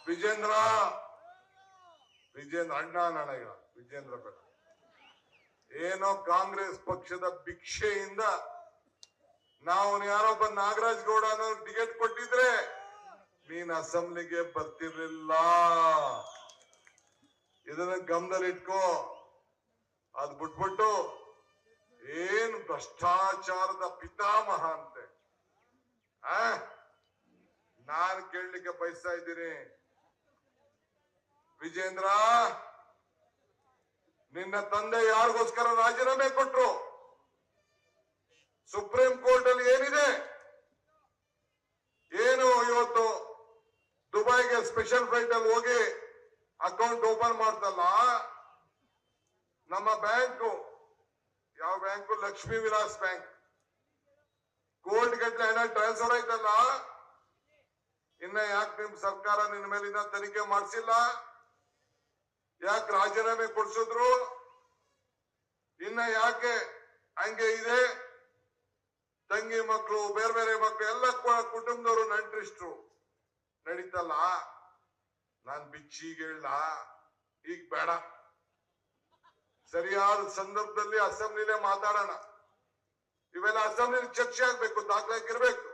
ವಿಜೇಂದ್ರ ಅಣ್ಣ ನನಗ ವಿಜೇಂದ್ರ ಬೇಡ. ಏನೋ ಕಾಂಗ್ರೆಸ್ ಪಕ್ಷದ ಭಿಕ್ಷೆಯಿಂದ ನಾವು ಯಾರೊಬ್ಬ ನಾಗರಾಜ್ ಗೌಡ ಟಿಕೆಟ್ ಕೊಟ್ಟಿದ್ರೆ ನೀನ್ ಅಸೆಂಬ್ಲಿಗೆ ಬರ್ತಿರ್ಲಿಲ್ಲ. ಇದನ್ನ ಗಮನದಲ್ಲಿಟ್ಕೋ. ಅದ್ ಬಿಟ್ಬಿಟ್ಟು ಏನ್ ಭ್ರಷ್ಟಾಚಾರದ ಪಿತಾಮಹ ಅಂತೆ. ನಾನು ಕೇಳಲಿಕ್ಕೆ ಬಯಸ್ತಾ ಇದ್ದೀನಿ, ವಿಜೇಂದ್ರ, ನಿನ್ನ ತಂದೆ ಯಾರಿಗೋಸ್ಕರ ರಾಜೀನಾಮೆ ಕೊಟ್ರು? ಸುಪ್ರೀಂ ಕೋರ್ಟ್ ಅಲ್ಲಿ ಏನಿದೆ? ಏನು ಇವತ್ತು ದುಬೈಗೆ ಸ್ಪೆಷಲ್ ಫ್ಲೈಟ್ ಅಲ್ಲಿ ಹೋಗಿ ಅಕೌಂಟ್ ಓಪನ್ ಮಾಡ್ತಲ್ಲ ನಮ್ಮ ಬ್ಯಾಂಕು, ಯಾವ ಬ್ಯಾಂಕು? ಲಕ್ಷ್ಮೀ ವಿಲಾಸ್ ಬ್ಯಾಂಕ್. ಕೋಟಿ ಗಟ್ಟಲೆ ಹಣ ಟ್ರಾನ್ಸ್ಫರ್ ಆಯ್ತಲ್ಲ. ಇನ್ನ ಯಾಕೆ ನಿಮ್ ಸರ್ಕಾರ ನಿನ್ನ ಮೇಲಿನ ತನಿಖೆ ಮಾಡಿಸಿಲ್ಲ? ಯಾಕೆ ರಾಜೀನಾಮೆ ಕೊಡ್ಸಿದ್ರು? ಇನ್ನ ಯಾಕೆ ಹಂಗೆ ಇದೆ? ತಂಗಿ ಮಕ್ಕಳು, ಬೇರೆ ಬೇರೆ ಮಕ್ಕಳು ಎಲ್ಲ ಕುಟುಂಬದವರು ನಂಟ್ರಿಸ್ಟ್ರು ನಡೀತಲ್ಲ. ನಾನ್ ಬಿಚ್ಚೀಗ ಹೇಳ, ಈಗ ಬೇಡ. ಸರಿಯಾದ ಸಂದರ್ಭದಲ್ಲಿ ಅಸೆಂಬ್ಲಿಲೇ ಮಾತಾಡೋಣ. ಇವೆಲ್ಲ ಅಸೆಂಬ್ಲಿ ಚರ್ಚೆ ಆಗ್ಬೇಕು, ದಾಖಲಾಗಿರ್ಬೇಕು.